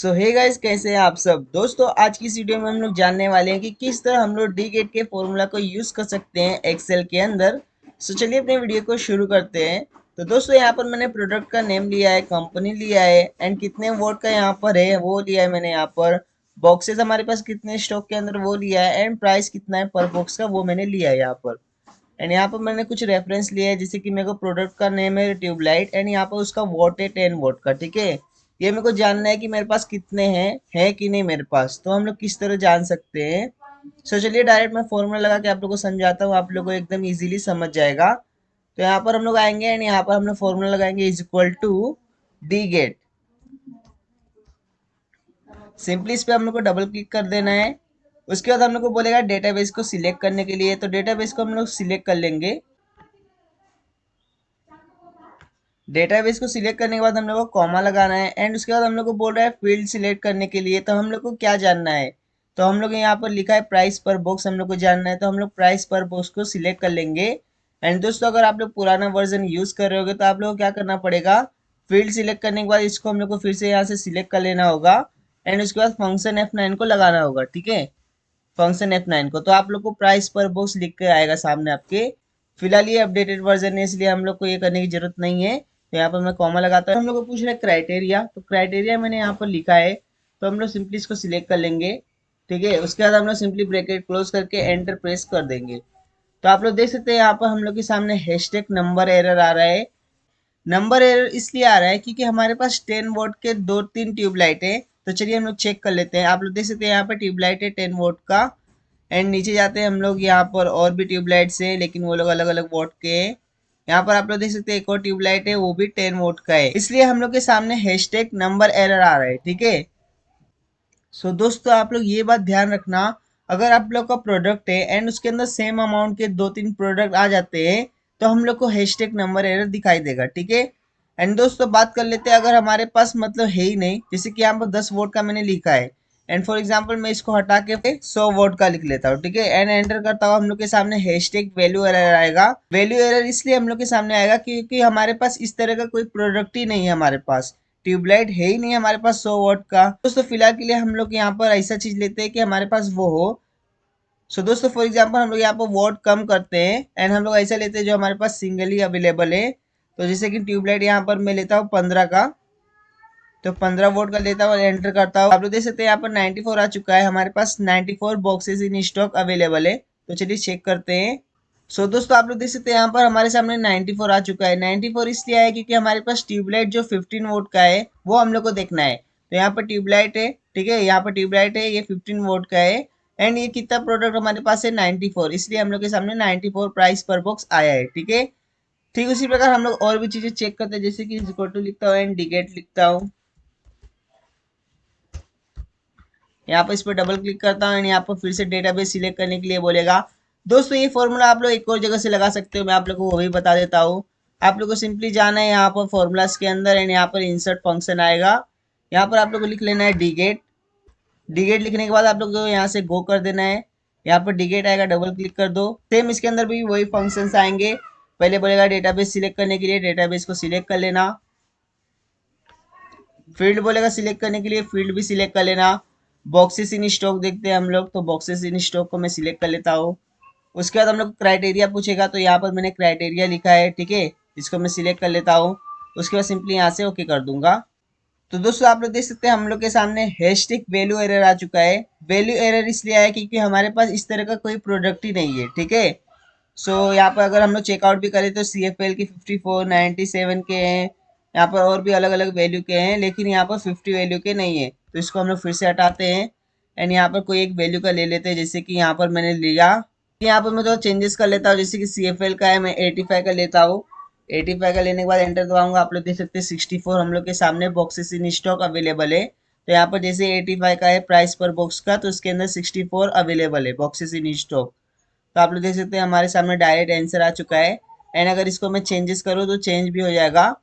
सो hey guys, कैसे हैं आप सब दोस्तों। आज की इस वीडियो में हम लोग जानने वाले हैं कि किस तरह हम लोग डी गेट के फॉर्मूला को यूज कर सकते हैं एक्सेल के अंदर। सो चलिए अपने वीडियो को शुरू करते हैं। तो दोस्तों यहाँ पर मैंने प्रोडक्ट का नेम लिया है, कंपनी लिया है एंड कितने वोट का यहाँ पर है वो लिया है मैंने यहाँ पर। बॉक्सेस हमारे पास कितने स्टॉक के अंदर वो लिया है एंड प्राइस कितना है पर बॉक्स का वो मैंने लिया है यहाँ पर। एंड यहाँ पर मैंने कुछ रेफरेंस लिया है, जैसे कि मेरे को प्रोडक्ट का नेम है ट्यूबलाइट एंड यहाँ पर उसका वोट है 10 वोट का। ठीक है, ये मेरे को जानना है कि मेरे पास कितने हैं, है कि नहीं मेरे पास, तो हम लोग किस तरह जान सकते हैं। सो चलिए डायरेक्ट मैं फॉर्मूला लगा के आप लोग को समझाता हूँ, आप लोग को एकदम इजीली समझ जाएगा। तो यहाँ पर हम लोग आएंगे एंड यहाँ पर हम लोग फॉर्मूला लगाएंगे is equal to D gate. Simply इस पे हम लोग को डबल क्लिक कर देना है। उसके बाद हम लोग को बोलेगा डेटाबेस को सिलेक्ट करने के लिए, तो डेटाबेस को हम लोग सिलेक्ट कर लेंगे। डेटाबेस को सिलेक्ट करने के बाद हम लोग को कॉमा लगाना है एंड उसके बाद हम लोग को बोल रहा है फील्ड सिलेक्ट करने के लिए, तो हम लोग को क्या जानना है। तो हम लोग यहाँ पर लिखा है प्राइस पर बॉक्स, हम लोग को जानना है, तो हम लोग प्राइस पर बॉक्स को सिलेक्ट कर लेंगे। एंड दोस्तों अगर आप लोग पुराना वर्जन यूज कर रहे होगे तो आप लोग को क्या करना पड़ेगा, फील्ड सिलेक्ट करने के बाद इसको हम लोग को फिर से यहाँ से सिलेक्ट कर लेना होगा एंड उसके बाद फंक्शन F9 को लगाना होगा। ठीक है, फंक्शन F9 को, तो आप लोग को प्राइस पर बॉक्स लिख के आएगा सामने आपके। फिलहाल ये अपडेटेड वर्जन है इसलिए हम लोग को ये करने की जरूरत नहीं है। तो यहाँ पर मैं कॉमा लगाता हूँ। हम लोग को पूछ रहा है क्राइटेरिया, तो क्राइटेरिया मैंने यहाँ पर लिखा है, तो हम लोग सिंपली इसको सिलेक्ट कर लेंगे। ठीक है, उसके बाद हम लोग सिंपली ब्रैकेट क्लोज करके एंटर प्रेस कर देंगे। तो आप लोग देख सकते हैं यहाँ पर हम लोग के सामने हैशटैग नंबर एरर आ रहा है। नंबर एरर इसलिए आ रहा है क्योंकि हमारे पास 10 वोट के 2-3 ट्यूबलाइट है। तो चलिए हम लोग चेक कर लेते हैं। आप लोग देख सकते हैं यहाँ पर ट्यूबलाइट है 10 वोट का एंड नीचे जाते हैं हम लोग, यहाँ पर और भी ट्यूबलाइट्स हैं लेकिन वो लोग अलग अलग वोट के हैं। यहाँ पर आप लोग देख सकते हैं एक और ट्यूबलाइट है, वो भी 10 वोट का है, इसलिए हम लोग के सामने हैशटैग नंबर एरर आ रहा है। ठीक है, सो दोस्तों आप लोग ये बात ध्यान रखना, अगर आप लोग का प्रोडक्ट है एंड उसके अंदर सेम अमाउंट के 2-3 प्रोडक्ट आ जाते हैं तो हम लोग को हैशटैग नंबर एरर दिखाई देगा। ठीक है, एंड दोस्तों बात कर लेते हैं अगर हमारे पास मतलब है ही नहीं, जैसे कि यहाँ पर 10 वोट का मैंने लिखा है एंड फॉर एग्जाम्पल मैं इसको हटा के 100 वोट का लिख लेता हूँ। ठीक है, एंड एंटर करता हूँ, हम लोग के सामने हैशटैग वैल्यू एरर आएगा। वैल्यू एरर इसलिए हम लोग के सामने आएगा क्योंकि हमारे पास इस तरह का कोई प्रोडक्ट ही नहीं है, हमारे पास ट्यूबलाइट है ही नहीं हमारे पास 100 वोट का। दोस्तों फिलहाल के लिए हम लोग यहाँ पर ऐसा चीज लेते हैं कि हमारे पास वो हो। सो दोस्तों फॉर एग्जांपल हम लोग यहाँ पर वोट कम करते हैं एंड हम लोग ऐसा लेते हैं जो हमारे पास सिंगली अवेलेबल है। तो जैसे कि ट्यूबलाइट यहाँ पर मैं लेता हूँ 15 का, तो 15 वोट का लेता हूँ और एंटर करता हूँ। आप लोग देख सकते हैं यहाँ पर 94 आ चुका है, हमारे पास 94 बॉक्सेस इन स्टॉक अवेलेबल है। तो चलिए चेक करते हैं। सो दोस्तों आप लोग देख सकते हैं यहाँ पर हमारे सामने 94 आ चुका है। 94 इसलिए आया क्योंकि हमारे पास ट्यूबलाइट जो 15 वोट का है वो हम लोग को देखना है। तो यहाँ पर ट्यूबलाइट है, ठीक है, यहाँ पर ट्यूबलाइट है, ये 15 वोट का है एंड ये कितना प्रोडक्ट हमारे पास है 94, इसलिए हम लोग के सामने 94 प्राइस पर बॉक्स आया है। ठीक है, ठीक उसी प्रकार हम लोग और भी चीजें चेक करते हैं, जैसे कि इक्वल टू लिखता हूँ एंड डिगेट लिखता हूँ। यहाँ पर इस पर डबल क्लिक करता हूँ एंड यहाँ पर फिर से डेटाबेस सिलेक्ट करने के लिए बोलेगा। दोस्तों ये फॉर्मूला आप लोग एक और जगह से लगा सकते हो, मैं आप लोग को वो भी बता देता हूँ। आप लोग को सिंपली जाना है यहाँ पर फॉर्मूलाज के अंदर एंड यहाँ पर इंसर्ट फंक्शन आएगा। यहाँ पर आप लोग को लिख लेना है डीगेट। डीगेट लिखने के बाद आप लोग को यहाँ से गो कर देना है। यहाँ पर डीगेट आएगा, डबल क्लिक कर दो। सेम इसके अंदर भी वही फंक्शंस आएंगे। पहले बोलेगा डेटाबेस सिलेक्ट करने के लिए, डेटाबेस को सिलेक्ट कर लेना। फील्ड बोलेगा सिलेक्ट करने के लिए, फील्ड भी सिलेक्ट कर लेना। बॉक्सेस इन स्टॉक देखते हैं हम लोग, तो बॉक्सेस इन स्टॉक को मैं सिलेक्ट कर लेता हूँ। उसके बाद हम लोग क्राइटेरिया पूछेगा, तो यहाँ पर मैंने क्राइटेरिया लिखा है। ठीक है, इसको मैं सिलेक्ट कर लेता हूँ। उसके बाद सिंपली यहाँ से ओके कर दूंगा। तो दोस्तों आप लोग देख सकते हैं हम लोग के सामने हैशटैग वैल्यू एरर आ चुका है। वैल्यू एरर इसलिए आया क्योंकि हमारे पास इस तरह का कोई प्रोडक्ट ही नहीं है। ठीक है, सो यहाँ पर अगर हम लोग चेकआउट भी करें तो CFL की 54, 97 के हैं। यहाँ पर और भी अलग अलग वैल्यू के हैं लेकिन यहाँ पर 50 वैल्यू के नहीं है, तो इसको हम लोग फिर से हटाते हैं एंड यहाँ पर कोई एक वैल्यू का ले लेते हैं, जैसे कि यहाँ पर मैंने लिया। यहाँ पर मैं थोड़ा चेंजेस कर लेता हूँ, जैसे कि CFL का है मैं 85 का लेता हूँ। 85 का लेने के बाद एंटर दबाऊंगा। आप लोग देख सकते हैं 64 हम लोग के सामने बॉक्सेस इन स्टॉक अवेलेबल है। तो यहाँ पर जैसे 85 का है प्राइस पर बॉक्स का, तो उसके अंदर 64 अवेलेबल है बॉक्सेस इन स्टॉक। तो आप लोग देख सकते हैं हमारे सामने डायरेक्ट आंसर आ चुका है एंड अगर इसको मैं चेंजेस करूँ तो चेंज भी हो जाएगा।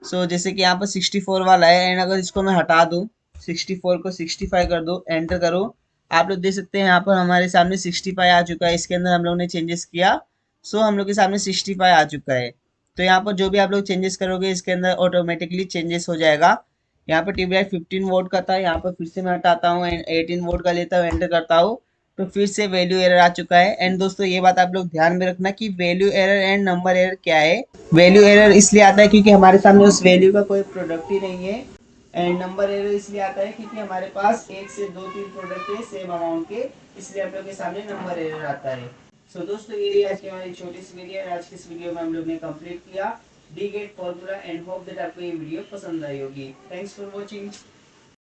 सो जैसे कि यहाँ पर 64 वाला है एंड अगर इसको मैं हटा दूँ, 64 को 65 कर दूँ, एंटर करूँ, आप लोग देख सकते हैं यहाँ पर हमारे सामने 65 आ चुका है। इसके अंदर हम लोग ने चेंजेस किया, सो हम लोग के सामने 65 आ चुका है। तो यहाँ पर जो भी आप लोग चेंजेस करोगे इसके अंदर ऑटोमेटिकली चेंजेस हो जाएगा। यहाँ पे ट्यूबलाइट 15 वोल्ट का था, यहाँ पर फिर से मैं हटाता हूँ एंड 18 वोल्ट का लेता हूँ, एंटर करता हूँ, तो फिर से वैल्यू एरर आ चुका है। एंड दोस्तों ये बात आप लोग ध्यान में रखना कि value error and number error क्या है। वैल्यू एरर इसलिए आता है क्योंकि हमारे सामने उस वैल्यू का कोई प्रोडक्ट ही नहीं है, एंड नंबर एरर इसलिए आता है क्योंकि हमारे पास एक से दो तीन प्रोडक्ट है सेम अमाउंट के, इसलिए हम लोग के सामने नंबर एरर आता है। सो दोस्तों ये रही आज की हमारी छोटी सी वीडियो, आज की इस वीडियो में हम लोग ने कंप्लीट किया D gate formula, and hope that आपको ये वीडियो पसंद आई होगी। Thanks for watching.